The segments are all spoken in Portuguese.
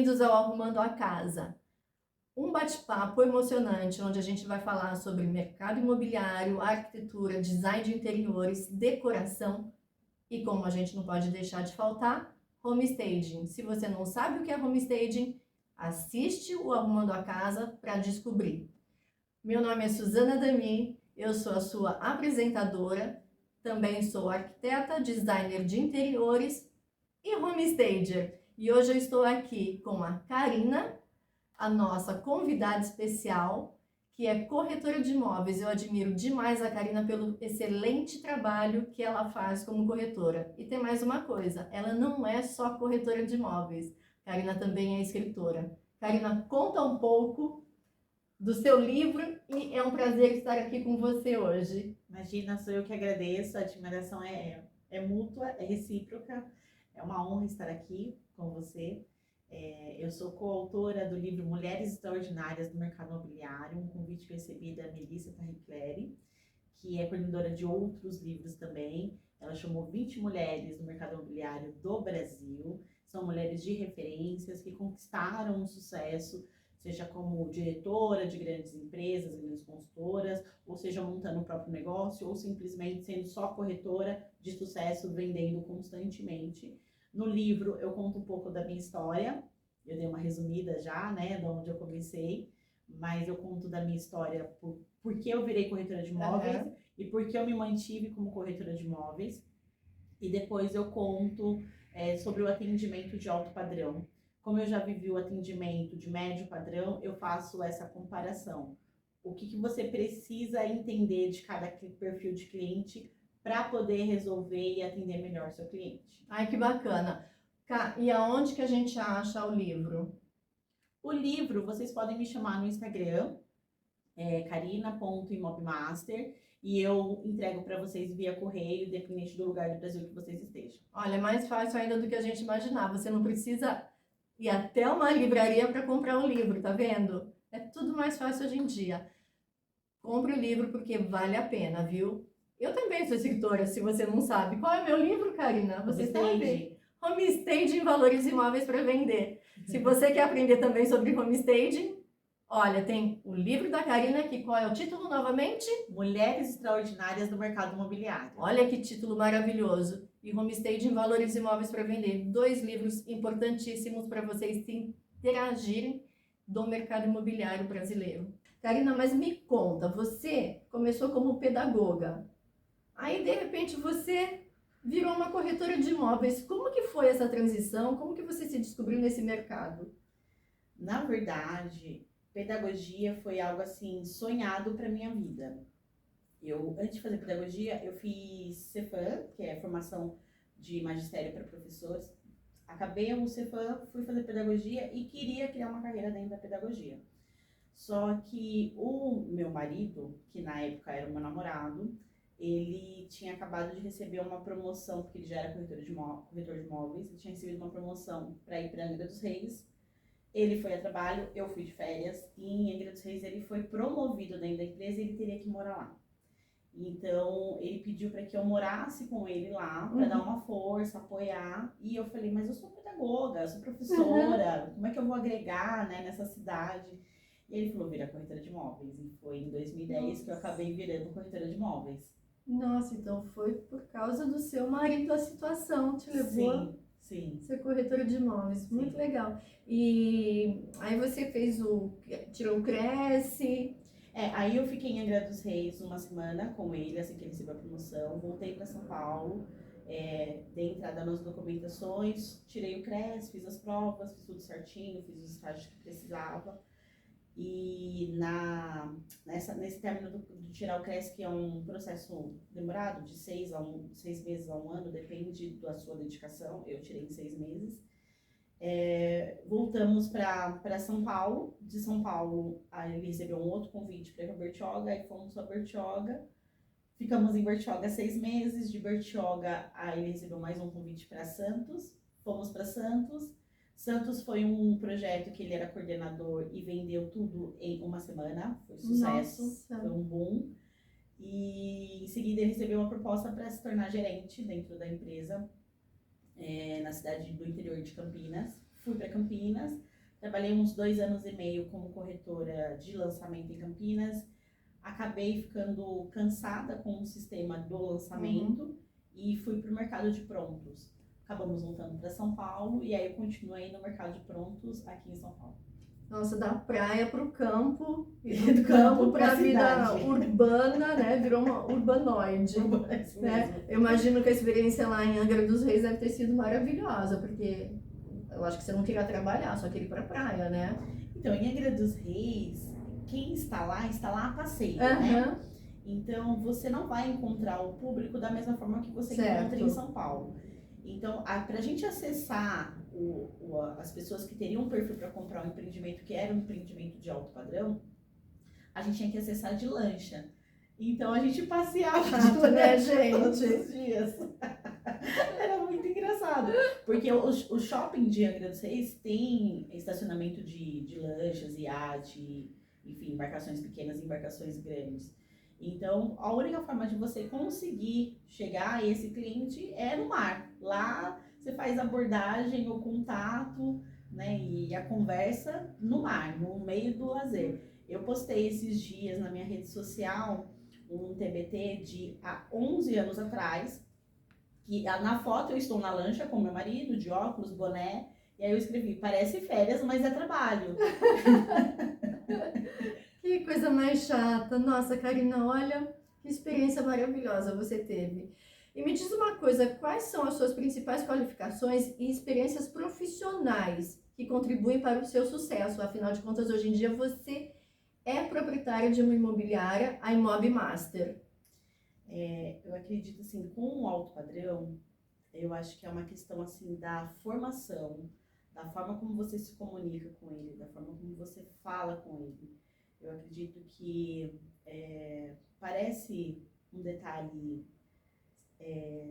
Bem-vindos ao Arrumando a Casa, um bate-papo emocionante onde a gente vai falar sobre mercado imobiliário, arquitetura, design de interiores, decoração e, como a gente não pode deixar de faltar, homestaging. Se você não sabe o que é homestaging, assiste o Arrumando a Casa para descobrir. Meu nome é Suzana Dami, eu sou a sua apresentadora, também sou arquiteta, designer de interiores e homestager. E hoje eu estou aqui com a Karina, a nossa convidada especial, que é corretora de imóveis. Eu admiro demais a Karina pelo excelente trabalho que ela faz como corretora. E tem mais uma coisa, ela não é só corretora de imóveis, Karina também é escritora. Karina, conta um pouco do seu livro e é um prazer estar aqui com você hoje. Imagina, sou eu que agradeço, a admiração é mútua, é recíproca, é uma honra estar aqui com você. Eu sou coautora do livro Mulheres Extraordinárias do Mercado Imobiliário, um convite que eu recebi da Melissa Tarricleri, que é coordenadora de outros livros também. Ela chamou 20 mulheres do mercado imobiliário do Brasil, são mulheres de referências que conquistaram um sucesso, seja como diretora de grandes empresas, grandes consultoras, ou seja montando o próprio negócio, ou simplesmente sendo só corretora de sucesso, vendendo constantemente. No livro eu conto um pouco da minha história, eu dei uma resumida já, né, de onde eu comecei, mas eu conto da minha história por que eu virei corretora de imóveis e por que eu me mantive como corretora de imóveis. E depois eu conto sobre o atendimento de alto padrão. Como eu já vivi o atendimento de médio padrão, eu faço essa comparação. O que você precisa entender de cada perfil de cliente para poder resolver e atender melhor seu cliente. Ai, que bacana. E aonde que a gente acha o livro? O livro, vocês podem me chamar no Instagram, carina.imobmaster, e eu entrego para vocês via correio, independente do lugar do Brasil que vocês estejam. Olha, é mais fácil ainda do que a gente imaginava. Você não precisa ir até uma livraria para comprar um livro, tá vendo? É tudo mais fácil hoje em dia. Compre o livro porque vale a pena, viu? Eu também sou escritora, se você não sabe. Qual é o meu livro, Karina? Você sabe? Homestaging, valores imóveis para vender. Se você quer aprender também sobre homestaging, olha, tem o livro da Karina aqui. Qual é o título novamente? Mulheres Extraordinárias do Mercado Imobiliário. Olha que título maravilhoso. E Homestaging, valores imóveis para vender. 2 livros importantíssimos para vocês se interagirem do mercado imobiliário brasileiro. Karina, mas me conta, você começou como pedagoga. Aí, de repente, você virou uma corretora de imóveis. Como que foi essa transição? Como que você se descobriu nesse mercado? Na verdade, pedagogia foi algo assim sonhado para minha vida. Antes de fazer pedagogia, eu fiz Cefam, que é formação de magistério para professores. Acabei o Cefam, fui fazer pedagogia e queria criar uma carreira dentro da pedagogia. Só que o meu marido, que na época era o meu namorado, ele tinha acabado de receber uma promoção, porque ele já era corretor de imóveis, ele tinha recebido uma promoção para ir para Angra dos Reis. Ele foi a trabalho, eu fui de férias, e em Angra dos Reis ele foi promovido dentro da empresa e ele teria que morar lá. Então, ele pediu para que eu morasse com ele lá, para dar uma força, apoiar. E eu falei, mas eu sou pedagoga, eu sou professora, como é que eu vou agregar, né, nessa cidade? E ele falou, vira corretora de imóveis. E foi em 2010 que eu acabei virando corretora de imóveis. Nossa, então foi por causa do seu marido a situação, te levou Sim. a ser corretora de imóveis. Muito legal. E aí você tirou o Cresce. Aí eu fiquei em Angra dos Reis uma semana com ele, assim que ele recebeu a promoção. Voltei para São Paulo, dei entrada nas documentações, tirei o CRES, fiz as provas, fiz tudo certinho, fiz os estágios que precisava. E nesse término de tirar o CRES, que é um processo demorado, de 6 meses a 1 ano, depende da sua dedicação, eu tirei em 6 meses. Voltamos para São Paulo. De São Paulo, aí ele recebeu um outro convite para ir para Bertioga, aí fomos para Bertioga. Ficamos em Bertioga 6 meses. De Bertioga, aí ele recebeu mais um convite para Santos. Fomos para Santos. Santos foi um projeto que ele era coordenador e vendeu tudo em uma semana. Foi sucesso, Nossa. Foi um boom. E em seguida ele recebeu uma proposta para se tornar gerente dentro da empresa, na cidade do interior de Campinas. Fui para Campinas, Trabalhei uns 2 anos e meio como corretora de lançamento em Campinas. Acabei ficando cansada com o sistema do lançamento e fui para o mercado de prontos. Acabamos voltando para São Paulo e aí eu continuei no mercado de prontos aqui em São Paulo. Nossa, da praia para o campo e E do do campo campo para a pra vida cidade. urbana, né? Virou uma urbanoide. É isso Né? mesmo. Eu imagino que a experiência lá em Angra dos Reis deve ter sido maravilhosa, porque eu acho que você não queria trabalhar, só queria ir pra praia, né? Então, em Angra dos Reis, quem está lá a passeio, né? Aham, Então, você não vai encontrar o público da mesma forma que você encontra em certo. São Paulo. Então, para a gente acessar as pessoas que teriam um perfil para comprar um empreendimento que era um empreendimento de alto padrão, a gente tinha que acessar de lancha. Então, a gente passeava de Chato, né, lancha todos gente? os dias. Era muito engraçado, porque o shopping de Angra dos Reis tem estacionamento de lanchas, iate, enfim, embarcações pequenas e embarcações grandes. Então, a única forma de você conseguir chegar a esse cliente é no mar. Lá você faz a abordagem, o contato, né, e a conversa no mar, no meio do lazer. Eu postei esses dias na minha rede social um TBT de há 11 anos atrás, que na foto eu estou na lancha com meu marido, de óculos, boné, e aí eu escrevi, parece férias, mas é trabalho. Que coisa mais chata. Nossa, Karina, olha que experiência maravilhosa você teve. E me diz uma coisa, quais são as suas principais qualificações e experiências profissionais que contribuem para o seu sucesso? Afinal de contas, hoje em dia você é proprietária de uma imobiliária, a Imob Master. Eu acredito assim, com o alto padrão, eu acho que é uma questão assim da formação, da forma como você se comunica com ele, da forma como você fala com ele. Eu acredito que parece um detalhe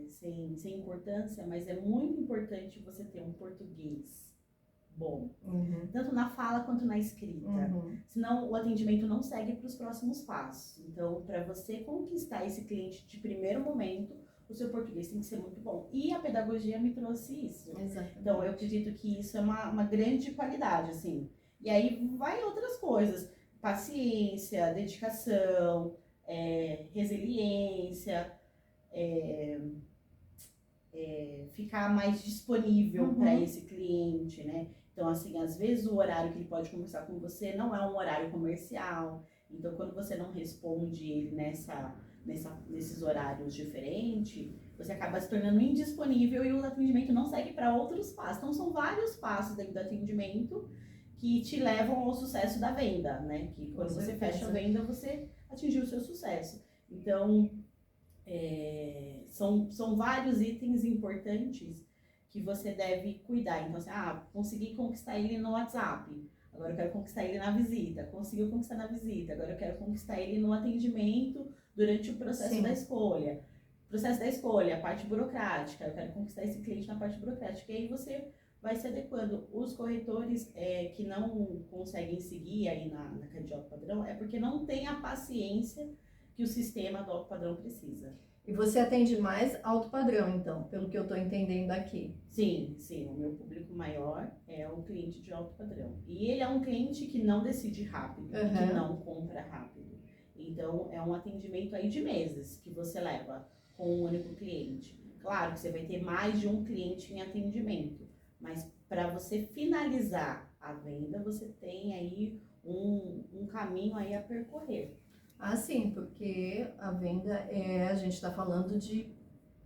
sem importância, mas é muito importante você ter um português bom, tanto na fala quanto na escrita. Senão o atendimento não segue para os próximos passos. Então, para você conquistar esse cliente de primeiro momento, o seu português tem que ser muito bom. E a pedagogia me trouxe isso. Exatamente. Então, eu acredito que isso é uma grande qualidade, assim. E aí vai outras coisas. Paciência, dedicação, resiliência, ficar mais disponível para esse cliente, né? Então, assim, às vezes o horário que ele pode conversar com você não é um horário comercial. Então, quando você não responde ele nesses horários diferentes, você acaba se tornando indisponível e o atendimento não segue para outros passos. Então, são vários passos dentro do atendimento que te levam ao sucesso da venda, né? Que quando você fecha a venda, você atingiu o seu sucesso. Então, são vários itens importantes que você deve cuidar. Então, assim, consegui conquistar ele no WhatsApp, agora eu quero conquistar ele na visita. Conseguiu conquistar na visita, agora eu quero conquistar ele no atendimento durante o processo da escolha. Processo da escolha, a parte burocrática, eu quero conquistar esse cliente na parte burocrática. E aí você vai se adequando. Os corretores que não conseguem seguir aí na cadeia de alto padrão é porque não tem a paciência que o sistema do alto padrão precisa. E você atende mais alto padrão, então, pelo que eu estou entendendo aqui. Sim. O meu público maior é o cliente de alto padrão. E ele é um cliente que não decide rápido, que não compra rápido. Então, é um atendimento aí de meses que você leva com um único cliente. Claro que você vai ter mais de um cliente em atendimento, mas para você finalizar a venda, você tem aí um caminho aí a percorrer. Sim, porque a venda a gente está falando de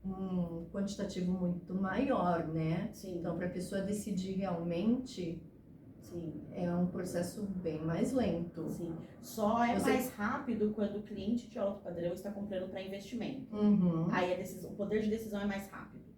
um quantitativo muito maior, né? Sim. Então, para a pessoa decidir realmente, sim, é um processo bem mais lento. Sim. Só é mais rápido quando o cliente de alto padrão está comprando para investimento. Aí o poder de decisão é mais rápido.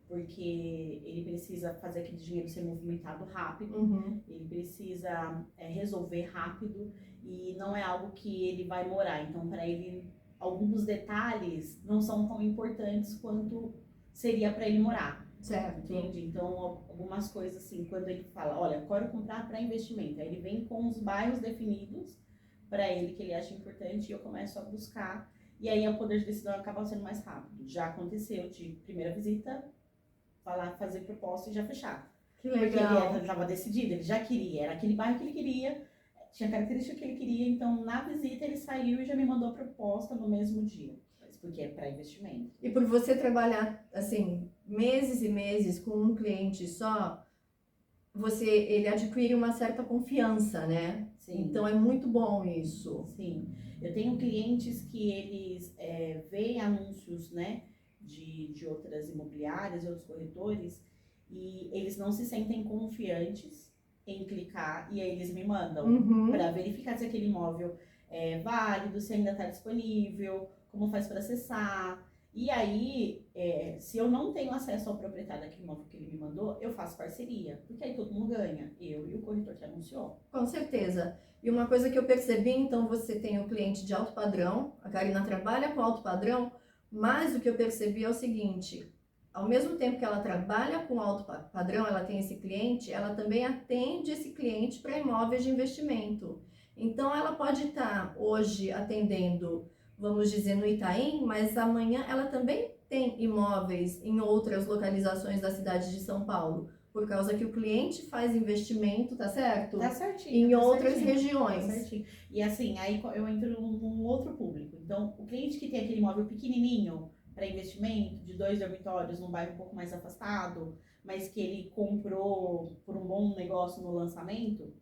Porque ele precisa fazer aquele dinheiro ser movimentado rápido, ele precisa resolver rápido e não é algo que ele vai morar. Então, para ele, alguns detalhes não são tão importantes quanto seria para ele morar. Certo. Entende? Então, algumas coisas assim, quando ele fala, olha, quero comprar para investimento, aí ele vem com os bairros definidos para ele que ele acha importante e eu começo a buscar. E aí o poder de decisão acaba sendo mais rápido. Já aconteceu de primeira visita, fazer proposta e já fechar. Que Porque legal. ele estava decidido, ele já queria, era aquele bairro que ele queria, tinha característica que ele queria, então na visita ele saiu e já me mandou a proposta no mesmo dia, porque é para investimento. E por você trabalhar, assim, meses e meses com um cliente só, ele adquire uma certa confiança, né? Sim. Então é muito bom isso. Sim, eu tenho clientes que eles veem anúncios, né, de outras imobiliárias, de outros corretores, e eles não se sentem confiantes em clicar, e aí eles me mandam Uhum. para verificar se aquele imóvel é válido, se ainda está disponível, como faz para acessar. E aí, se eu não tenho acesso ao proprietário daquele imóvel que ele me mandou, eu faço parceria, porque aí todo mundo ganha, eu e o corretor que anunciou. Com certeza. E uma coisa que eu percebi, então você tem um cliente de alto padrão, a Karina trabalha com alto padrão, mas o que eu percebi é o seguinte, ao mesmo tempo que ela trabalha com alto padrão, ela tem esse cliente, ela também atende esse cliente para imóveis de investimento. Então ela pode estar hoje atendendo, vamos dizer, no Itaim, mas amanhã ela também tem imóveis em outras localizações da cidade de São Paulo, por causa que o cliente faz investimento, tá certo? Tá certinho. Em tá outras certinho, regiões. Tá certinho. E assim, aí eu entro num outro público. Então, o cliente que tem aquele imóvel pequenininho para investimento, de 2 dormitórios, num bairro um pouco mais afastado, mas que ele comprou por um bom negócio no lançamento,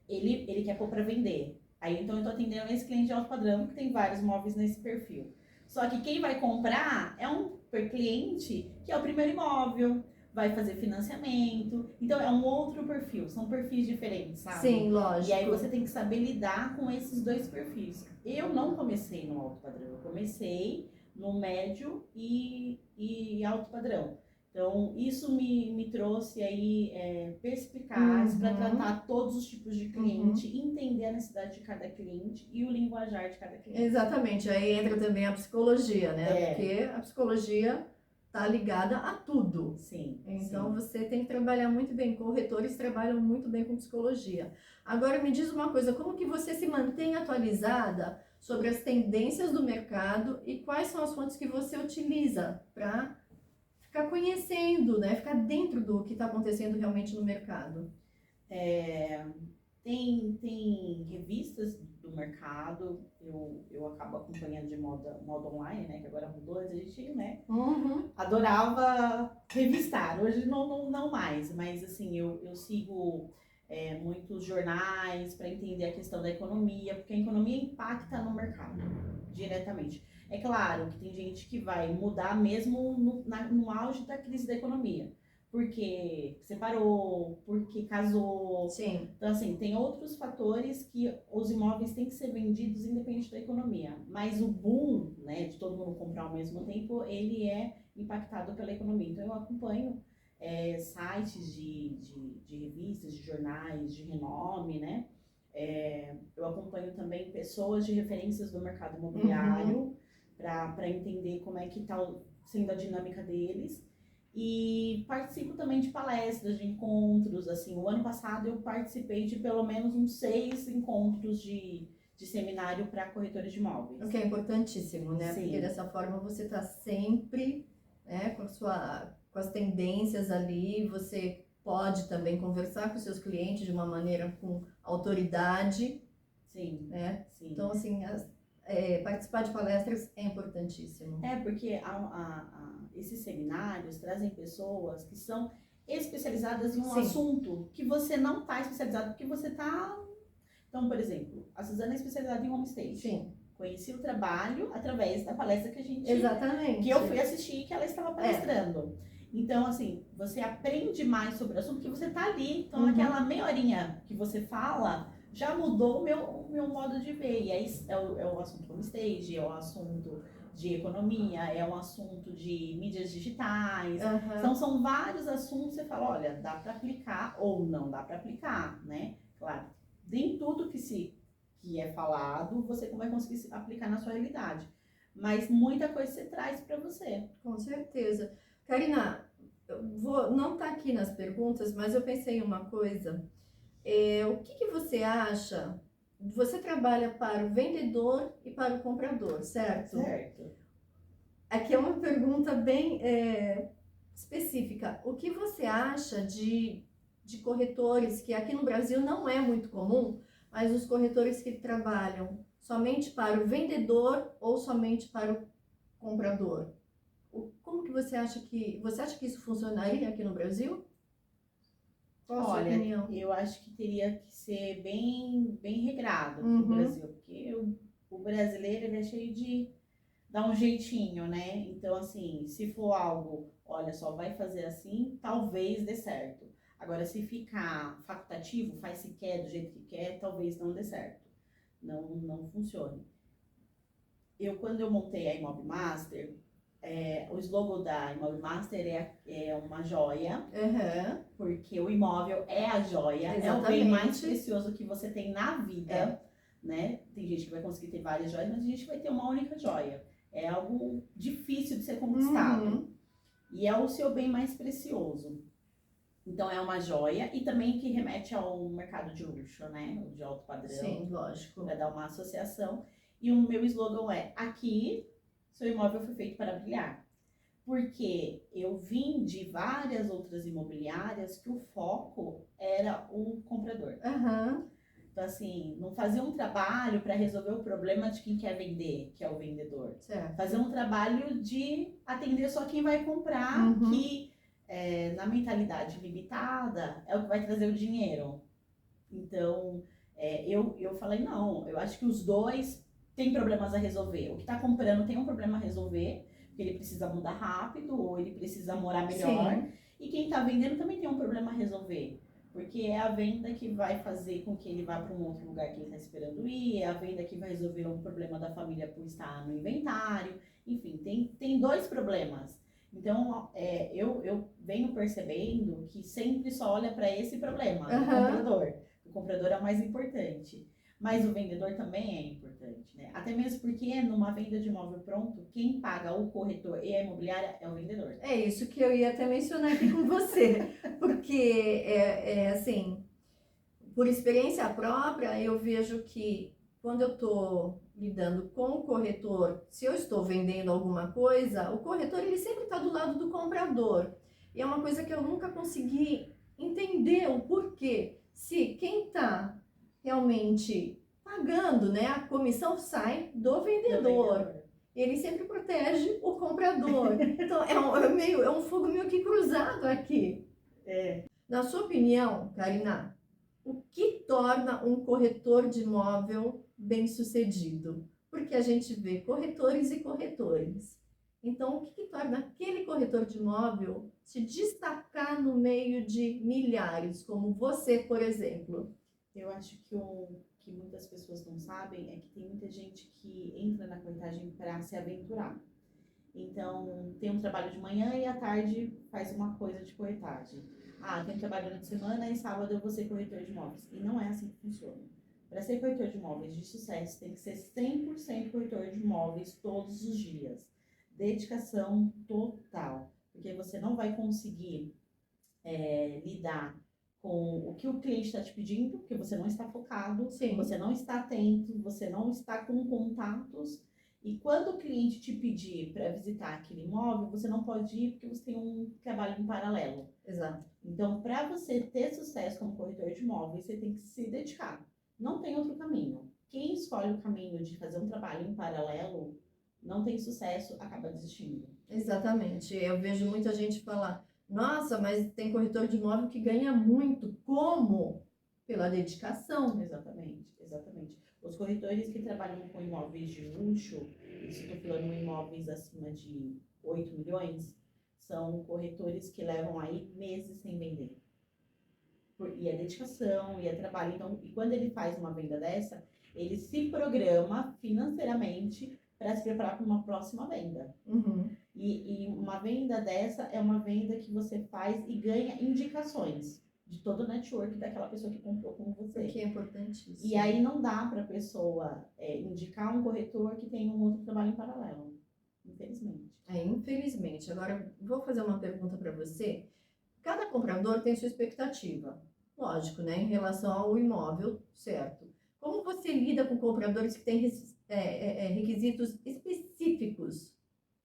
ele quer pôr para vender. Aí, então, eu tô atendendo esse cliente de alto padrão, que tem vários imóveis nesse perfil. Só que quem vai comprar é um cliente que é o primeiro imóvel, vai fazer financiamento. Então é um outro perfil, são perfis diferentes, sabe? Sim, lógico. E aí você tem que saber lidar com esses dois perfis. Eu não comecei no alto padrão, eu comecei no médio e alto padrão. Então isso me trouxe aí perspicaz para tratar todos os tipos de cliente, entender a necessidade de cada cliente e o linguajar de cada cliente. Exatamente, aí entra também a psicologia, né? Porque a psicologia tá ligada a tudo. Sim. Então sim. você tem que trabalhar muito bem. Corretores trabalham muito bem com psicologia. Agora me diz uma coisa, como que você se mantém atualizada sobre as tendências do mercado e quais são as fontes que você utiliza para ficar conhecendo, né? Ficar dentro do que está acontecendo realmente no mercado? Tem revistas do mercado, eu acabo acompanhando de moda online, né, que agora mudou, a gente, né, adorava revistar, hoje não mais, mas assim, eu sigo muitos jornais para entender a questão da economia, porque a economia impacta no mercado, diretamente. É claro que tem gente que vai mudar mesmo no auge da crise da economia, porque separou, porque casou. Sim. Então, assim, tem outros fatores que os imóveis têm que ser vendidos independente da economia. Mas o boom, né, de todo mundo comprar ao mesmo tempo, ele é impactado pela economia. Então, eu acompanho sites de revistas, de jornais, de renome, né? Eu acompanho também pessoas de referências do mercado imobiliário para entender como é que está sendo a dinâmica deles. E participo também de palestras, de encontros, assim, o ano passado eu participei de pelo menos uns 6 encontros de seminário para corretores de imóveis. O que é importantíssimo, né? Sim. Porque dessa forma você está sempre, né, com as tendências ali, você pode também conversar com seus clientes de uma maneira com autoridade. Sim. Né? Sim. Então, assim, participar de palestras é importantíssimo. Porque esses seminários trazem pessoas que são especializadas em um assunto que você não está especializado, porque você está... Então, por exemplo, a Suzana é especializada em homestay. Sim. Conheci o trabalho através da palestra que a gente... Exatamente. Que eu fui assistir, que ela estava palestrando. Então, assim, você aprende mais sobre o assunto, porque você está ali. Então, aquela meia horinha que você fala... já mudou o meu modo de ver. E aí é o assunto homestay, é o assunto de economia, é um assunto de mídias digitais. Então são vários assuntos que você fala, olha, dá para aplicar ou não dá para aplicar, né? Claro, nem tudo que é falado você vai conseguir aplicar na sua realidade. Mas muita coisa você traz para você. Com certeza. Karina, não tá aqui nas perguntas, mas eu pensei em uma coisa. O que você acha? Você trabalha para o vendedor e para o comprador, certo? Certo. Aqui é uma pergunta bem específica, o que você acha de corretores, que aqui no Brasil não é muito comum, mas os corretores que trabalham somente para o vendedor ou somente para o comprador? Como que você acha que isso funcionaria aqui no Brasil? Qual a sua Olha, opinião? eu acho que teria que ser bem regrado no Uhum, Brasil, porque o brasileiro ele é cheio de dar um jeitinho, né? Então, assim, se for algo, olha, só vai fazer assim, talvez dê certo. Agora, se ficar facultativo, faz se quer, do jeito que quer, talvez não dê certo. Não funcione. Quando eu montei a Imob Master, o slogan da Imob Master é uma joia, uhum, porque o imóvel é a joia, é o bem mais exatamente. precioso que você tem na vida, É. né? Tem gente que vai conseguir ter várias joias, mas a gente vai ter uma única joia. É algo difícil de ser conquistado. Uhum, E é o seu bem mais precioso. Então é uma joia e também que remete ao mercado de luxo, né? De alto sim, padrão, lógico. para dar uma associação. E o meu slogan é: aqui, seu imóvel foi feito para brilhar. Porque eu vim de várias outras imobiliárias que o foco era o comprador. Aham, Então, assim, não fazia um trabalho para resolver o problema de quem quer vender, que é o vendedor. Fazer certo. um trabalho de atender só quem vai comprar, Uhum, que na mentalidade limitada é o que vai trazer o dinheiro. Então, eu falei, não, eu acho que os dois têm problemas a resolver. O que está comprando tem um problema a resolver, porque ele precisa mudar rápido ou ele precisa morar melhor. sim, E quem está vendendo também tem um problema a resolver. Porque é a venda que vai fazer com que ele vá para um outro lugar que ele está esperando ir, é a venda que vai resolver um problema da família por estar no inventário. Enfim, tem dois problemas. Então, eu venho percebendo que sempre só olha para esse problema do aham. comprador. O comprador é o mais importante. Mas o vendedor também é importante, né? Até mesmo porque numa venda de imóvel pronto, quem paga o corretor e a imobiliária é o vendedor. É isso que eu ia até mencionar aqui com você, porque assim, por experiência própria, eu vejo que quando eu estou lidando com o corretor, se eu estou vendendo alguma coisa, o corretor ele sempre está do lado do comprador. E é uma coisa que eu nunca consegui entender o porquê. Se quem está realmente pagando, né, a comissão sai do Do vendedor. vendedor. Ele sempre protege o comprador. Então é um fogo meio que cruzado aqui. É, Na sua opinião, Karina, o que torna um corretor de imóvel bem-sucedido? Porque a gente vê corretores e corretores. Então, o que torna aquele corretor de imóvel se destacar no meio de milhares, como você, por exemplo? eu acho que o que muitas pessoas não sabem é que tem muita gente que entra na corretagem para se aventurar. Então, tem um trabalho de manhã e à tarde faz uma coisa de corretagem. Ah, tem um trabalho durante a semana e sábado eu vou ser corretor de imóveis. E não é assim que funciona. Para ser corretor de imóveis de sucesso, tem que ser 100% corretor de imóveis todos os dias. Dedicação total. Porque você não vai conseguir lidar com o que o cliente está te pedindo, porque você não está focado, Sim, você não está atento, você não está com contatos. E quando o cliente te pedir para visitar aquele imóvel, você não pode ir porque você tem um trabalho em paralelo. exato. Então, para você ter sucesso como corretor de imóveis, você tem que se dedicar. Não tem outro caminho. Quem escolhe o caminho de fazer um trabalho em paralelo não tem sucesso, acaba desistindo. Exatamente. Eu vejo muita gente falar: nossa, mas tem corretor de imóvel que ganha muito. Como? Pela dedicação. Exatamente, exatamente. Os corretores que trabalham com imóveis de luxo, isso estou falando imóveis acima de 8 milhões, são corretores que levam aí meses sem vender. E é dedicação, e é trabalho. Então, e quando ele faz uma venda dessa, ele se programa financeiramente para se preparar para uma próxima venda. Uhum. E uma venda dessa é uma venda que você faz e ganha indicações de todo o network daquela pessoa que comprou com O você. que é importantíssimo. E aí não dá para a pessoa indicar um corretor que tem um outro trabalho em paralelo, infelizmente. Infelizmente. Agora, vou fazer uma pergunta para você. Cada comprador tem sua expectativa, lógico, né, em relação ao imóvel, certo? Como você lida com compradores que têm requisitos específicos?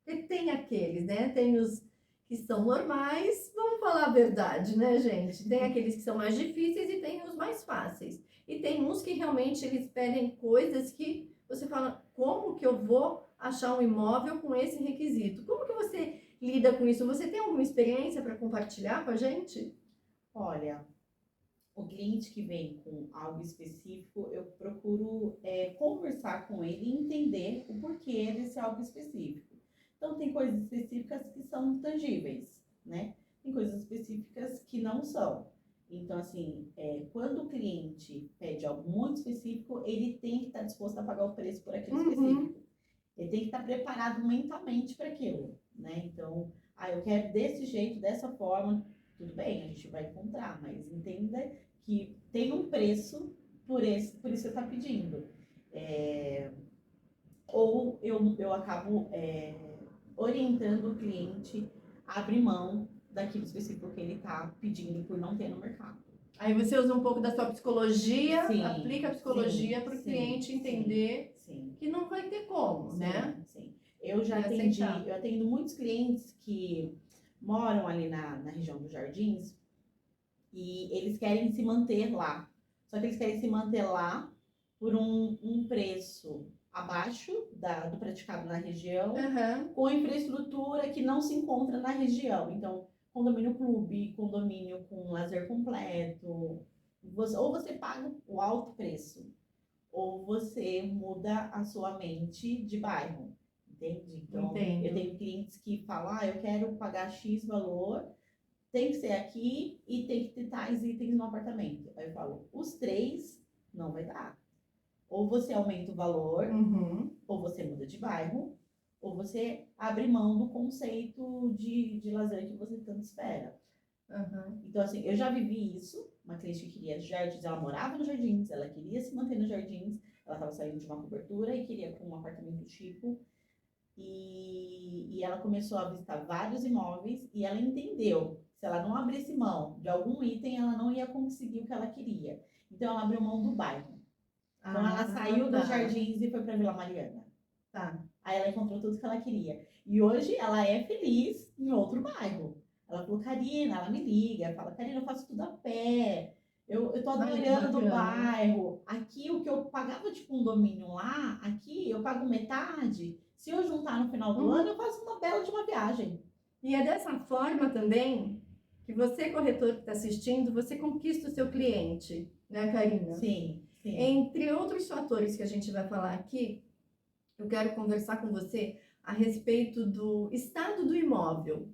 Porque tem aqueles, né? Tem os que são normais, vamos falar a verdade, né, gente? Tem aqueles que são mais difíceis e tem os mais fáceis. E tem uns que realmente eles pedem coisas que você fala, como que eu vou achar um imóvel com esse requisito? Como que você lida com isso? Você tem alguma experiência para compartilhar com a gente? Olha, o cliente que vem com algo específico, eu procuro conversar com ele e entender o porquê desse algo específico. Então, tem coisas específicas que são tangíveis, né? Tem coisas específicas que não são. Então, assim, quando o cliente pede algo muito específico, ele tem que estar disposto a pagar o preço por aquilo específico. Ele tem que estar preparado mentalmente para aquilo, né? Então, eu quero desse jeito, dessa forma, tudo bem, a gente vai encontrar, mas entenda que tem um preço por isso que você está pedindo. É, ou eu acabo orientando o cliente a abrir mão daquilo específico que ele está pedindo por não ter no mercado. Aí você usa um pouco da sua psicologia, Sim, aplica a psicologia para o cliente entender que não vai ter como, né? Sim. Eu E aceitar. eu atendo muitos clientes que moram ali na região dos Jardins e eles querem se manter lá. Só que eles querem se manter lá por um preço abaixo do praticado na região, Uhum. com infraestrutura que não se encontra na região. Então, condomínio clube, condomínio com lazer completo, ou você paga o alto preço, ou você muda a sua mente de bairro, entende? Então, eu Entendo. tenho clientes que falam, eu quero pagar X valor, tem que ser aqui e tem que ter tais itens no apartamento. Aí eu falo, os três não vai dar. Ou você aumenta o valor, ou você muda de bairro, ou você abre mão do conceito de lazer que você tanto espera. Então, assim, eu já vivi isso. Uma cliente que queria jardins, ela morava nos Jardins, ela queria se manter nos Jardins, ela estava saindo de uma cobertura e queria com um apartamento tipo. E ela começou a visitar vários imóveis e ela entendeu, se ela não abrisse mão de algum item, ela não ia conseguir o que ela queria. Então, ela abriu mão do bairro. Então, ela saiu dos Jardins e foi para Vila Mariana. Tá. Aí ela encontrou tudo que ela queria. E hoje ela é feliz em outro bairro. Ela falou, Karina, ela me liga, fala, Karina, eu faço tudo a pé. Eu tô adorando o bairro. Aqui, o que eu pagava de condomínio lá, aqui eu pago metade. Se eu juntar no final do ano, eu faço uma bela de uma viagem. E é dessa forma também que você, corretor que está assistindo, você conquista o seu cliente, né, Karina? Sim. Entre outros fatores que a gente vai falar aqui, eu quero conversar com você a respeito do estado do imóvel.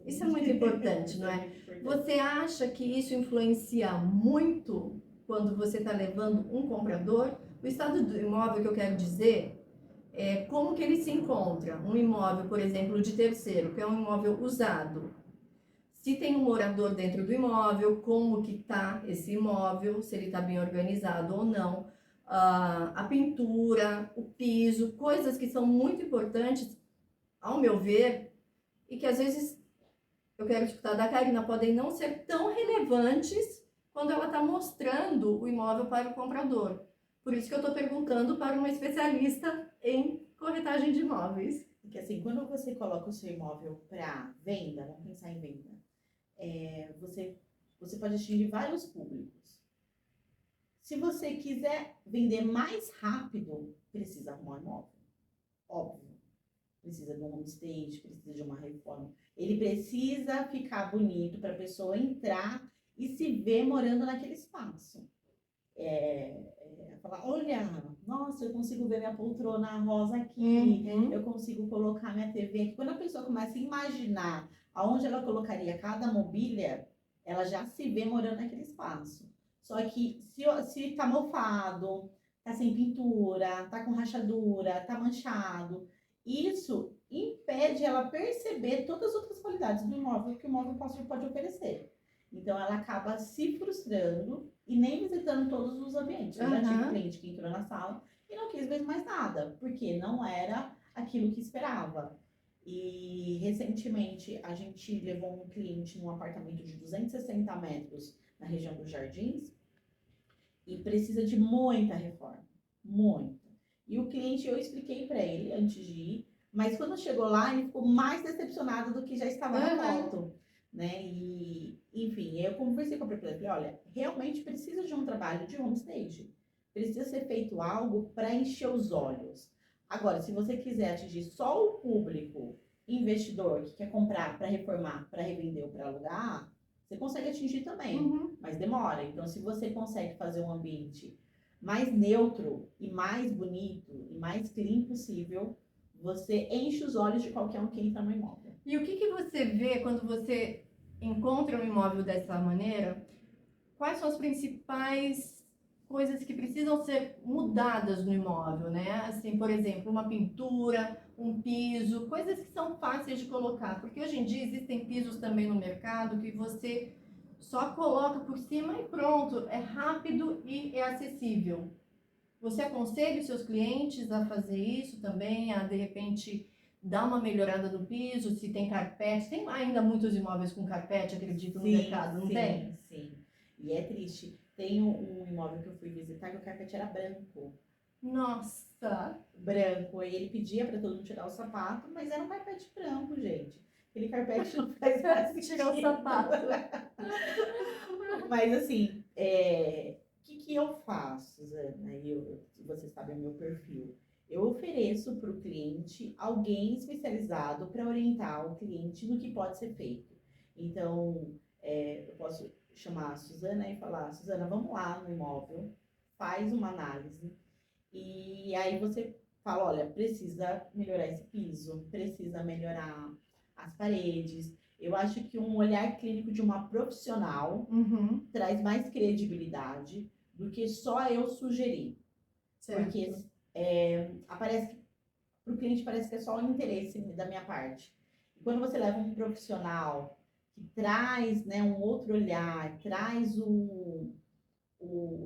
Isso é muito importante, não é? Você acha que isso influencia muito quando você está levando um comprador? O estado do imóvel que eu quero dizer é como que ele se encontra. Um imóvel, por exemplo, de terceiro, que é um imóvel usado. Se tem um morador dentro do imóvel, como que está esse imóvel, se ele está bem organizado ou não. A pintura, o piso, coisas que são muito importantes, ao meu ver, e que às vezes eu quero escutar da Karina, podem não ser tão relevantes quando ela está mostrando o imóvel para o comprador. Por isso que eu estou perguntando para uma especialista em corretagem de imóveis. Porque assim, quando você coloca o seu imóvel para venda, vamos pensar em venda, você pode atingir vários públicos. Se você quiser vender mais rápido, precisa arrumar um imóvel. Óbvio. Precisa de um home stage, precisa de uma reforma. Ele precisa ficar bonito para a pessoa entrar e se ver morando naquele espaço. Falar, olha, nossa, eu consigo ver minha poltrona rosa aqui, eu consigo colocar minha TV aqui. Quando a pessoa começa a imaginar aonde ela colocaria cada mobília, ela já se vê morando naquele espaço. Só que se tá mofado, tá sem pintura, tá com rachadura, tá manchado, isso impede ela perceber todas as outras qualidades do imóvel que o imóvel pode oferecer. Então ela acaba se frustrando e nem visitando todos os ambientes. Eu já tive cliente que entrou na sala e não quis ver mais nada, porque não era aquilo que esperava. E recentemente a gente levou um cliente num apartamento de 260 metros na região dos Jardins e precisa de muita reforma, muita. E o cliente, eu expliquei para ele antes de ir, Mas quando chegou lá, ele ficou mais decepcionado do que já estava na Aham. foto, né? E, enfim, eu conversei com a proprietária e falei, olha, realmente precisa de um trabalho de homestage. Precisa ser feito algo para encher os olhos. Agora, se você quiser atingir só o público investidor que quer comprar para reformar, para revender ou para alugar, você consegue atingir também, Uhum. mas demora. Então, se você consegue fazer um ambiente mais neutro e mais bonito e mais clean possível, você enche os olhos de qualquer um que entra no imóvel. E o que que você vê quando você encontra um imóvel dessa maneira? Quais são as principais coisas que precisam ser mudadas no imóvel, né? Assim, por exemplo, uma pintura, um piso, coisas que são fáceis de colocar, porque hoje em dia existem pisos também no mercado que você só coloca por cima e pronto, é rápido e é acessível. Você aconselha os seus clientes a fazer isso também, a de repente dar uma melhorada no piso, se tem carpete, tem ainda muitos imóveis com carpete, acredito, no Sim, mercado, não tem? sim, sim. E é triste. Tem um imóvel que eu fui visitar que o carpete era branco. Nossa, Branco. Aí ele pedia para todo mundo tirar o sapato, mas era um carpete branco, gente. Aquele carpete não faz mais tirar o sentido. sapato. Mas assim, o que que eu faço, Zana? Você sabe o meu perfil. Eu ofereço para o cliente alguém especializado para orientar o cliente no que pode ser feito. Então, eu posso chamar a Suzana e falar, Suzana, vamos lá no imóvel, faz uma análise e aí você fala, olha, precisa melhorar esse piso, precisa melhorar as paredes. Eu acho que um olhar clínico de uma profissional Uhum, traz mais credibilidade do que só eu sugerir. Porque certo. aparece que para o cliente parece que é só o interesse da minha parte. E quando você leva um profissional que traz, né, um outro olhar, traz o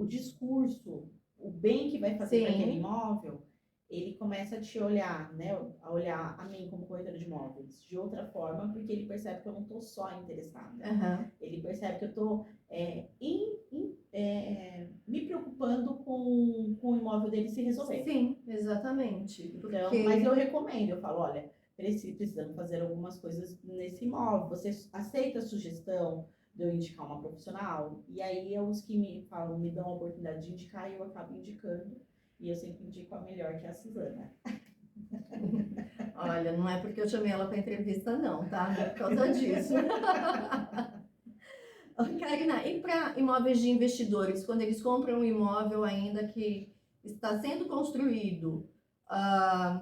discurso, o bem que vai fazer para aquele Sim, imóvel, ele começa a te olhar, né, a olhar a mim como corretora de imóveis de outra forma, porque ele percebe que eu não estou só interessada. aham. Ele percebe que eu estou me preocupando com o imóvel dele se resolver. Sim, exatamente. Então, mas eu Porque, recomendo, eu falo, olha, precisamos fazer algumas coisas nesse imóvel. Você aceita a sugestão de eu indicar uma profissional? E aí é os que me falam, me dão a oportunidade de indicar e eu acabo indicando. E eu sempre indico a melhor, que é a Suzana. olha, não é porque eu chamei ela para entrevista, não, tá? Não é por causa disso. Karina, e para imóveis de investidores, quando eles compram um imóvel ainda que está sendo construído,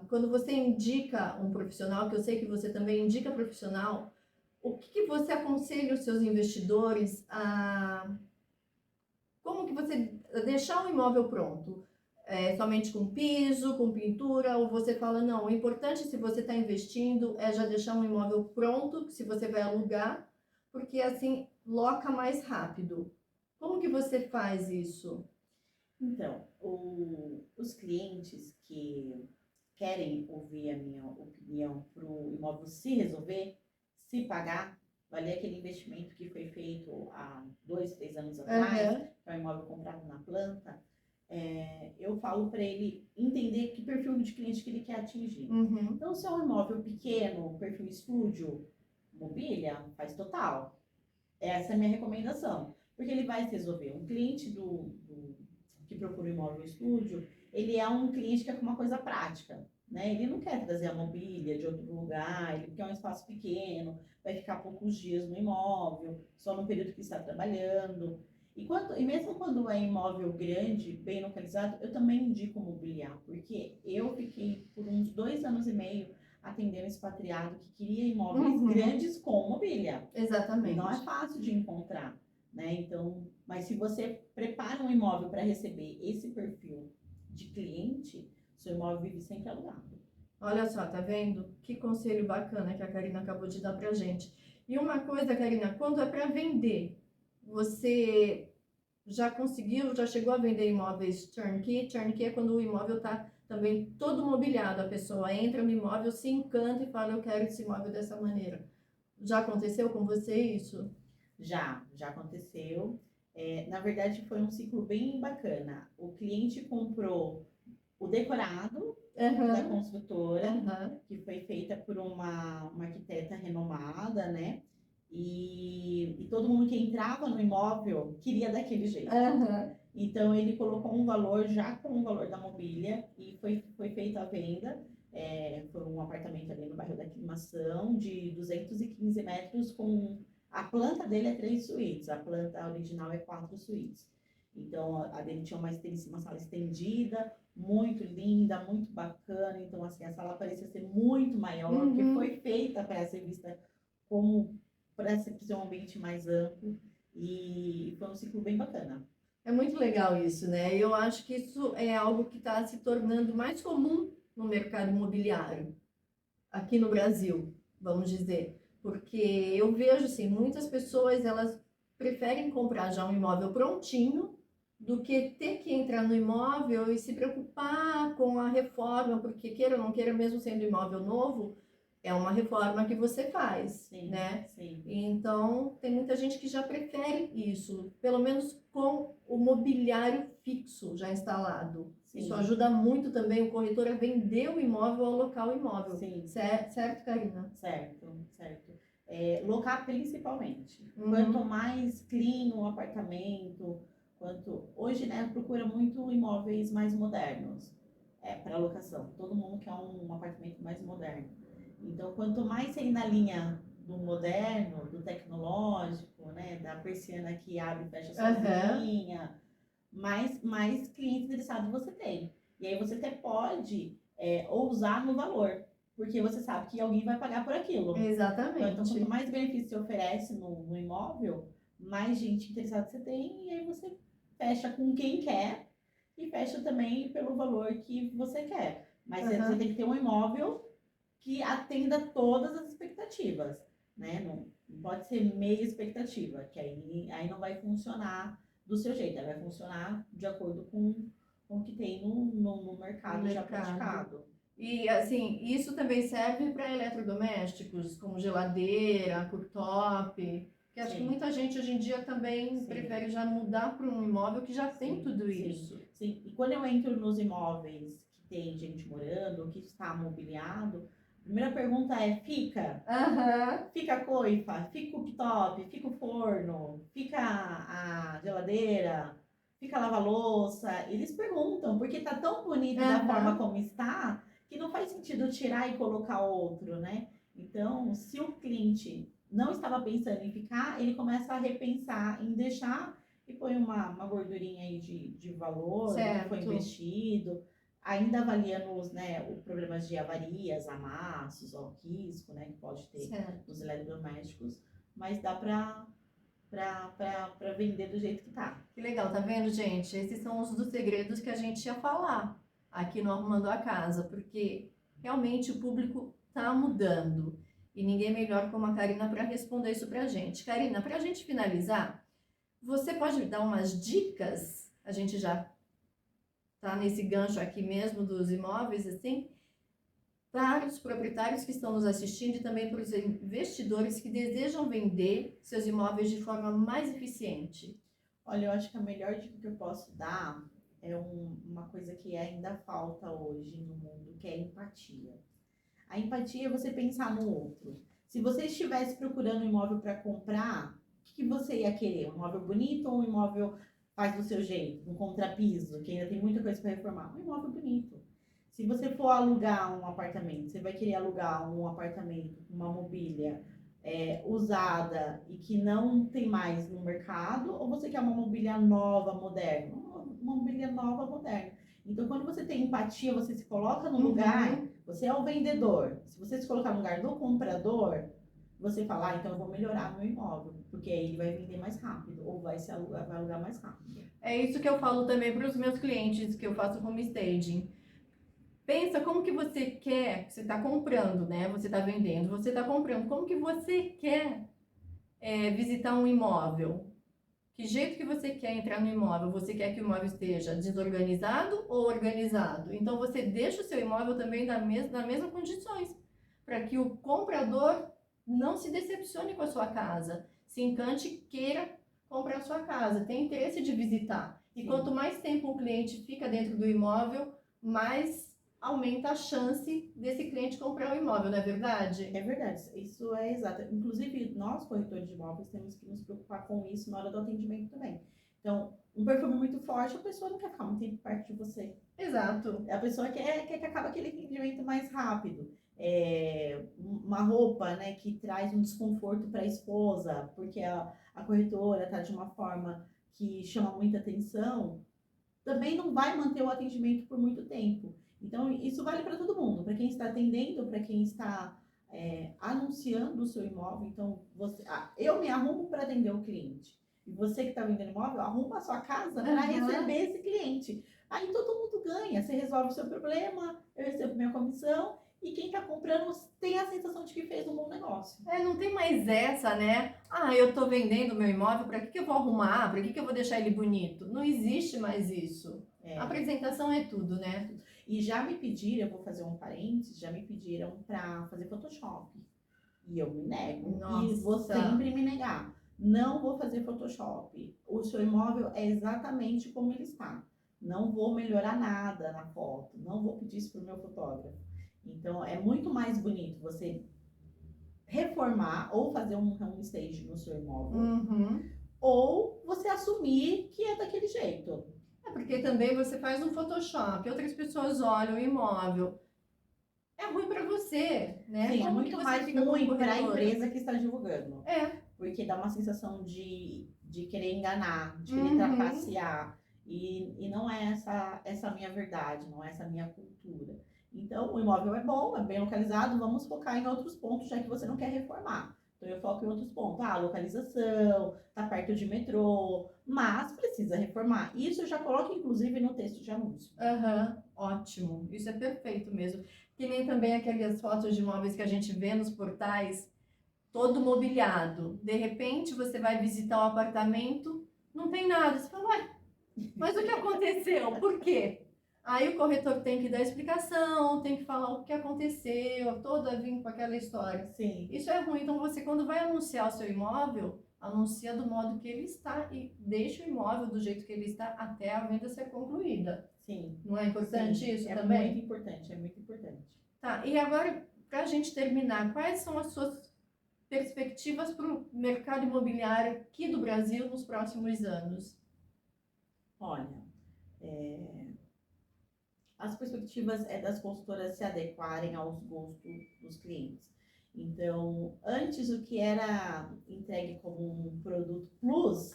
quando você indica um profissional, que eu sei que você também indica profissional, o que que você aconselha os seus investidores a como que você deixar o imóvel pronto? É, somente com piso, com pintura, ou você fala, não, o importante se você está investindo é já deixar um imóvel pronto, se você vai alugar, porque assim loca mais rápido. Como que você faz isso? Então, os clientes que querem ouvir a minha opinião para o imóvel se resolver, se pagar, valer aquele investimento que foi feito há 2, 3 anos atrás, Aham, que é um imóvel comprado na planta, eu falo para ele entender que perfil de cliente que ele quer atingir. uhum, Então, se é um imóvel pequeno, perfil estúdio, mobília, faz total. Essa é a minha recomendação. Porque ele vai se resolver. Um cliente que procura um imóvel estúdio, ele é um cliente que quer uma coisa prática. Né? Ele não quer trazer a mobília de outro lugar, ele quer um espaço pequeno, vai ficar poucos dias no imóvel, só no período que está trabalhando. E mesmo quando é imóvel grande, bem localizado, eu também indico mobiliar, porque eu fiquei por uns 2 anos e meio atendendo expatriado que queria imóveis uhum, grandes com mobília. E não é exatamente. fácil de encontrar, né? Então, mas se você prepara um imóvel para receber esse perfil de cliente, seu imóvel vive sempre alugado. Olha só, tá vendo? Que conselho bacana que a Karina acabou de dar pra gente. E uma coisa, Karina, quando é para vender, você já conseguiu, já chegou a vender imóveis turnkey? Turnkey é quando o imóvel está também todo mobiliado. A pessoa entra no imóvel, se encanta e fala, eu quero esse imóvel dessa maneira. Já aconteceu com você isso? Já aconteceu. Na verdade, foi um ciclo bem bacana. O cliente comprou o decorado da Aham, construtora, aham, que foi feita por uma arquiteta renomada, né? E todo mundo que entrava no imóvel queria daquele jeito. aham. Então ele colocou um valor já com o valor da mobília e foi feita a venda. Foi um apartamento ali no bairro da Aclimação de 215 metros com a planta dele é 3 suítes, a planta original é 4 suítes. Então a dele tinha uma sala estendida, muito linda, muito bacana. Então assim a sala parecia ser muito maior, porque Uhum. foi feita para ser vista como para ser um ambiente mais amplo e foi um ciclo bem bacana. É muito legal isso, né? Eu acho que isso é algo que está se tornando mais comum no mercado imobiliário, aqui no Brasil, vamos dizer. Porque eu vejo, assim, muitas pessoas, elas preferem comprar já um imóvel prontinho do que ter que entrar no imóvel e se preocupar com a reforma, porque queira ou não queira, mesmo sendo imóvel novo, é uma reforma que você faz, Sim, né? sim, Então, tem muita gente que já prefere isso, pelo menos com o mobiliário fixo já instalado. Isso sim, ajuda muito também o corretor a vender o imóvel ao alocar o imóvel. sim, Certo, Karina? certo, certo. Locar principalmente. Quanto Uhum. mais clean o apartamento, hoje, né, procura muito imóveis mais modernos, para locação. Todo mundo quer um apartamento mais moderno. Então, quanto mais você ir na linha do moderno, do tecnológico, né, da persiana que abre e fecha Aham. sozinha, mais clientes interessados você tem. E aí você até pode ousar no valor, porque você sabe que alguém vai pagar por aquilo. Então, quanto Exatamente. mais benefício você oferece no imóvel, mais gente interessada você tem, e aí você fecha com quem quer e fecha também pelo valor que você quer. Mas você Aham. tem que ter um imóvel que atenda todas as expectativas, né? Não pode ser meia expectativa, que aí não vai funcionar do seu jeito, ela vai funcionar de acordo com o que tem no No mercado já mercado. praticado. E assim, isso também serve para eletrodomésticos, como geladeira, cooktop, que acho que Sim, muita gente hoje em dia também sim, prefere já mudar para um imóvel que já tem sim, tudo sim, isso. sim. E quando eu entro nos imóveis que tem gente morando, que está mobiliado, a primeira pergunta é: fica? Aham. Fica a coifa, fica o cooktop, fica o forno, fica a geladeira, fica a lava-louça. Eles perguntam, porque tá tão bonito da forma Aham. como está, que não faz sentido tirar e colocar outro, né? Então, se o cliente não estava pensando em ficar, ele começa a repensar em deixar e põe uma gordurinha aí de valor do que foi Certo. investido, ainda avaliando os problemas de avarias, amassos, ó, risco, né, que pode ter Certo. nos eletrodomésticos, mas dá para vender do jeito que tá. Que legal, tá vendo, gente? Esses são os dos segredos que a gente ia falar aqui no Arrumando a Casa, porque realmente o público tá mudando. E ninguém melhor como a Karina para responder isso pra gente. Karina, pra gente finalizar, você pode me dar umas dicas? A gente já tá nesse gancho aqui mesmo dos imóveis, assim, para os proprietários que estão nos assistindo e também para os investidores que desejam vender seus imóveis de forma mais eficiente. Olha, eu acho que a melhor dica que eu posso dar é uma coisa que ainda falta hoje no mundo, que é a empatia. A empatia é você pensar no outro. Se você estivesse procurando um imóvel para comprar, o que você ia querer? Um imóvel bonito ou um imóvel faz do seu jeito? Um contrapiso, que ainda tem muita coisa para reformar? Um imóvel bonito. Se você for alugar um apartamento, você vai querer alugar um apartamento com uma mobília usada e que não tem mais no mercado, ou você quer uma mobília nova, moderna? Uma mobília nova, moderna. Então, quando você tem empatia, você se coloca no lugar, Uhum. você é o vendedor. Se você se colocar no lugar do comprador, você fala, então eu vou melhorar meu imóvel, porque aí ele vai vender mais rápido, ou vai alugar mais rápido. É isso que eu falo também para os meus clientes que eu faço homestaging. Pensa como que você quer, você está comprando, né? Você está vendendo, você está comprando. Como que você quer visitar um imóvel? Que jeito que você quer entrar no imóvel? Você quer que o imóvel esteja desorganizado ou organizado? Então você deixa o seu imóvel também nas mesmas condições, para que o comprador não se decepcione com a sua casa, se encante e queira comprar a sua casa, tem interesse de visitar. E quanto Sim, mais tempo o cliente fica dentro do imóvel, mais aumenta a chance desse cliente comprar o imóvel, não é verdade? É verdade, isso é exato. Inclusive, nós, corretores de imóveis, temos que nos preocupar com isso na hora do atendimento também. Então, um perfume muito forte, a pessoa não quer ficar muito tempo perto de você. Exato. A pessoa quer que acabe aquele atendimento mais rápido. Uma roupa, né, que traz um desconforto para a esposa, porque a corretora está de uma forma que chama muita atenção, também não vai manter o atendimento por muito tempo. Então, isso vale para todo mundo, para quem está atendendo, para quem está anunciando o seu imóvel. Então, eu me arrumo para atender o cliente. E você que está vendendo imóvel, arruma a sua casa para receber esse cliente. Aí todo mundo ganha. Você resolve o seu problema, eu recebo minha comissão. E quem está comprando tem a sensação de que fez um bom negócio. Não tem mais essa, né? Eu tô vendendo meu imóvel, para que eu vou arrumar? Para que eu vou deixar ele bonito? Não existe mais isso. A apresentação é tudo, né? E já me pediram, eu vou fazer um parênteses, já me pediram para fazer Photoshop. E eu me nego. Nossa. E vou sempre me negar. Não vou fazer Photoshop. O seu imóvel é exatamente como ele está. Não vou melhorar nada na foto. Não vou pedir isso para o meu fotógrafo. Então, é muito mais bonito você reformar ou fazer um home stage no seu imóvel. Ou você assumir que é daquele jeito. Porque também você faz um Photoshop, outras pessoas olham o imóvel. É ruim para você, né? Sim, é muito mais ruim para a empresa que está divulgando. É. Porque dá uma sensação de querer enganar, de querer trapacear. E não é essa a minha verdade, não é essa a minha cultura. Então, o imóvel é bom, é bem localizado, vamos focar em outros pontos, já que você não quer reformar. Então, eu foco em outros pontos. Localização, tá perto de metrô, mas precisa reformar. Isso eu já coloco, inclusive, no texto de anúncio. Ótimo. Isso é perfeito mesmo. Que nem também aquelas fotos de imóveis que a gente vê nos portais, todo mobiliado. De repente, você vai visitar o apartamento, não tem nada. Você fala, ué, mas o que aconteceu? Por quê? Aí o corretor tem que dar explicação, tem que falar o que aconteceu, toda vir com aquela história. Sim. Isso é ruim. Então, você, quando vai anunciar o seu imóvel, anuncia do modo que ele está e deixa o imóvel do jeito que ele está até a venda ser concluída. Sim. Não é importante Sim. isso é também? É muito importante, é muito importante. Tá, e agora, para a gente terminar, quais são as suas perspectivas para o mercado imobiliário aqui do Brasil nos próximos anos? Olha, as perspectivas é das consultoras se adequarem aos gostos dos clientes. Então, antes o que era entregue como um produto plus,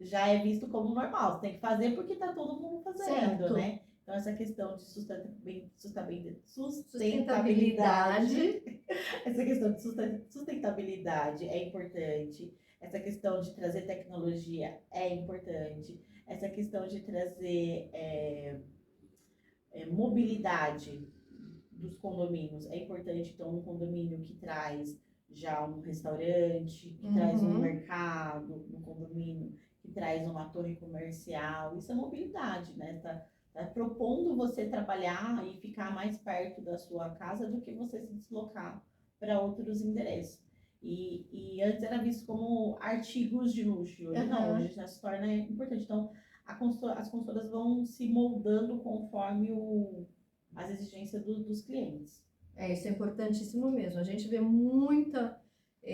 já é visto como normal. Você tem que fazer porque está todo mundo fazendo, certo, né? Então, essa questão de sustentabilidade, essa questão de sustentabilidade é importante. Essa questão de trazer tecnologia é importante. Essa questão de trazer mobilidade dos condomínios é importante. Então, um condomínio que traz já um restaurante, que traz um mercado, um condomínio que traz uma torre comercial, isso é mobilidade, né? Tá propondo você trabalhar e ficar mais perto da sua casa do que você se deslocar para outros endereços. E antes era visto como artigos de luxo, hoje não, hoje já se torna importante. Então, as consultoras vão se moldando conforme as exigências dos clientes. Isso é importantíssimo mesmo. A gente vê é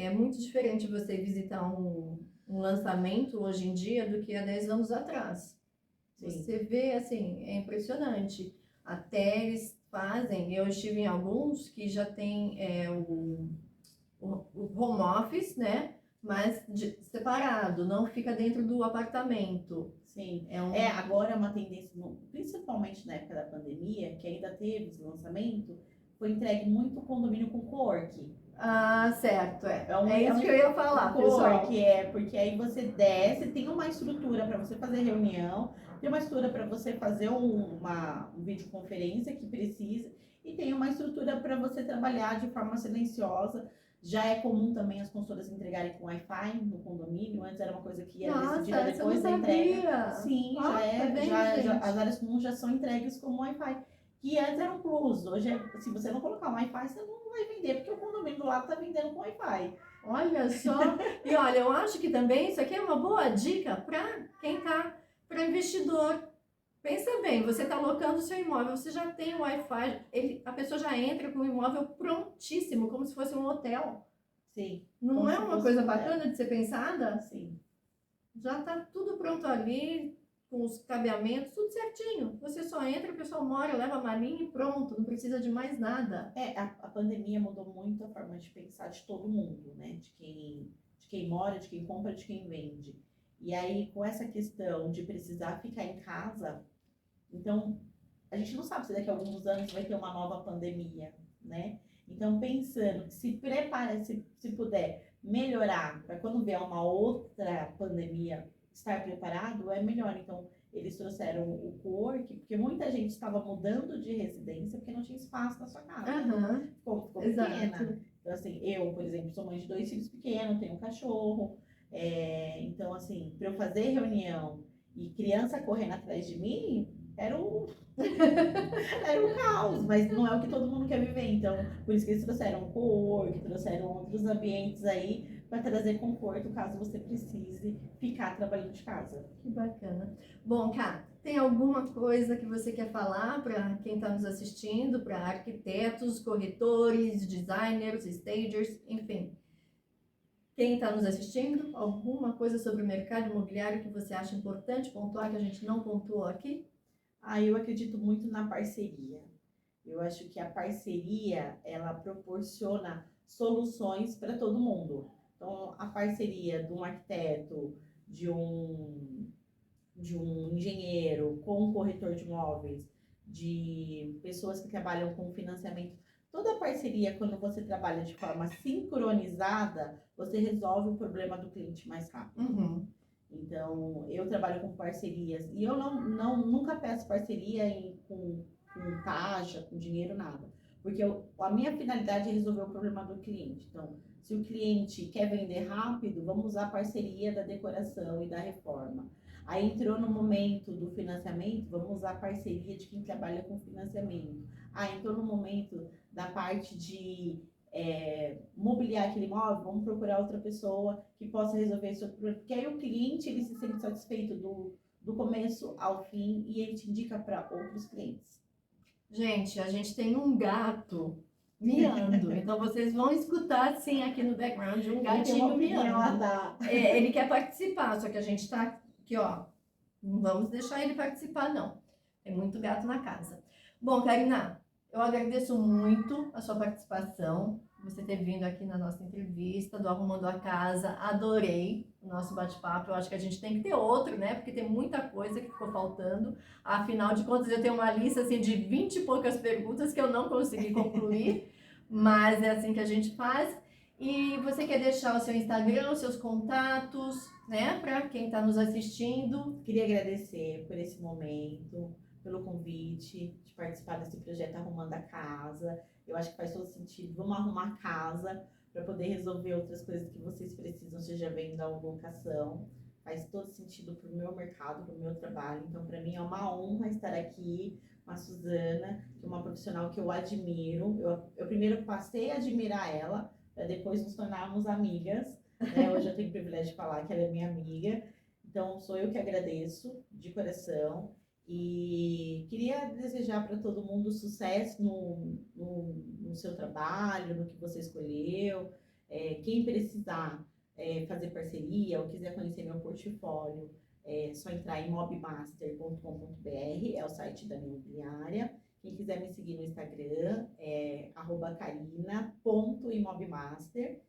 muito diferente você visitar um lançamento hoje em dia do que há 10 anos atrás. Sim. Você vê, assim, é impressionante. Até eles fazem, eu estive em alguns que já tem o home office, né? Mas separado, não fica dentro do apartamento. Sim, agora é uma tendência, principalmente na época da pandemia, que ainda teve esse lançamento, foi entregue muito condomínio com co-work. Certo, é isso que eu ia falar, pessoal. Porque aí você desce, tem uma estrutura para você fazer reunião, tem uma estrutura para você fazer uma videoconferência que precisa, e tem uma estrutura para você trabalhar de forma silenciosa. Já é comum também as consultoras entregarem com Wi-Fi no condomínio. Antes era uma coisa que ia decidida depois da entrega. Sim, as áreas comuns já são entregues como Wi-Fi. Que antes era um plus. Hoje, se você não colocar um Wi-Fi, você não vai vender, porque o condomínio do lado está vendendo com Wi-Fi. Olha só. E olha, eu acho que também isso aqui é uma boa dica para quem está, para investidor. Pensa bem, você está alocando o seu imóvel, você já tem o Wi-Fi, a pessoa já entra com o imóvel prontíssimo, como se fosse um hotel. Sim. Não Como é se uma fosse coisa um hotel. bacana de ser pensada? Sim. Já está tudo pronto ali, com os cabeamentos, tudo certinho. Você só entra, a pessoa mora, leva a malinha e pronto, não precisa de mais nada. A pandemia mudou muito a forma de pensar de todo mundo, né? De quem mora, de quem compra, de quem vende. E aí, com essa questão de precisar ficar em casa, então, a gente não sabe se daqui a alguns anos vai ter uma nova pandemia, né? Então, pensando que se prepara, se puder melhorar para quando vier uma outra pandemia, estar preparado, é melhor. Então, eles trouxeram o co-work, porque muita gente estava mudando de residência porque não tinha espaço na sua casa. Aham, Ficou exato. pequena. Então, assim, eu, por exemplo, sou mãe de 2 filhos pequenos, tenho um cachorro. Então, assim, para eu fazer reunião e criança correndo atrás de mim, era um, era um caos, mas não é o que todo mundo quer viver. Então, por isso que eles trouxeram o co-work, trouxeram outros ambientes aí para trazer conforto caso você precise ficar trabalhando de casa. Que bacana. Bom, Cá, tem alguma coisa que você quer falar para quem está nos assistindo, para arquitetos, corretores, designers, stagers, enfim? Quem está nos assistindo, alguma coisa sobre o mercado imobiliário que você acha importante pontuar que a gente não pontuou aqui? Eu acredito muito na parceria. Eu acho que a parceria, ela proporciona soluções para todo mundo. Então, a parceria de um arquiteto, de um, de um engenheiro com um corretor de imóveis, de pessoas que trabalham com financiamento, toda parceria, quando você trabalha de forma sincronizada, você resolve o problema do cliente mais rápido. Uhum. Então, eu trabalho com parcerias e eu nunca peço parceria com taxa, com dinheiro, nada. Porque a minha finalidade é resolver o problema do cliente. Então, se o cliente quer vender rápido, vamos usar a parceria da decoração e da reforma. Aí entrou no momento do financiamento, vamos usar a parceria de quem trabalha com financiamento. Entrou no momento da parte de mobiliar aquele imóvel, vamos procurar outra pessoa que possa resolver esse outro problema. Porque aí o cliente ele se sente satisfeito do começo ao fim e ele te indica para outros clientes. Gente, a gente tem um gato miando, então vocês vão escutar sim aqui no background um gatinho miando. Ele quer participar, só que a gente tá aqui, ó, não vamos deixar ele participar não. Tem muito gato na casa. Bom, Karina, eu agradeço muito a sua participação, você ter vindo aqui na nossa entrevista do Arrumando a Casa. Adorei o nosso bate-papo. Eu acho que a gente tem que ter outro, né? Porque tem muita coisa que ficou faltando. Afinal de contas, eu tenho uma lista assim de 20 e poucas perguntas que eu não consegui concluir, mas é assim que a gente faz. E você quer deixar o seu Instagram, os seus contatos, né, para quem está nos assistindo? Queria agradecer por esse momento, pelo convite de participar desse projeto Arrumando a Casa. Eu acho que faz todo sentido. Vamos arrumar a casa para poder resolver outras coisas que vocês precisam, seja venda ou locação. Faz todo sentido para o meu mercado, para o meu trabalho. Então, para mim é uma honra estar aqui com a Suzana, que é uma profissional que eu admiro. Eu primeiro passei a admirar ela, para depois nos tornarmos amigas. Né? Hoje eu tenho o privilégio de falar que ela é minha amiga. Então, sou eu que agradeço de coração. E queria desejar para todo mundo sucesso no seu trabalho, no que você escolheu. Quem precisar fazer parceria ou quiser conhecer meu portfólio, é só entrar em mobmaster.com.br, é o site da minha imobiliária. Quem quiser me seguir no Instagram é @carina.imobmaster.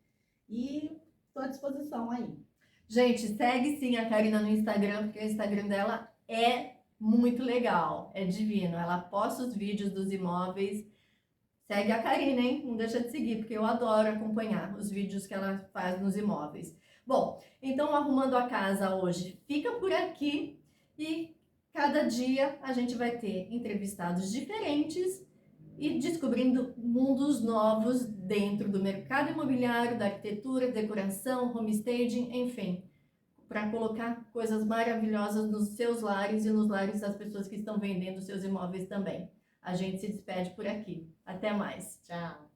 E estou à disposição aí. Gente, segue sim a Karina no Instagram, porque o Instagram dela é muito legal, é divino. Ela posta os vídeos dos imóveis. Segue a Karina, hein? Não deixa de seguir, porque eu adoro acompanhar os vídeos que ela faz nos imóveis. Bom, então Arrumando a Casa hoje fica por aqui e cada dia a gente vai ter entrevistados diferentes e descobrindo mundos novos dentro do mercado imobiliário, da arquitetura, decoração, homestaging, enfim, para colocar coisas maravilhosas nos seus lares e nos lares das pessoas que estão vendendo seus imóveis também. A gente se despede por aqui. Até mais. Tchau.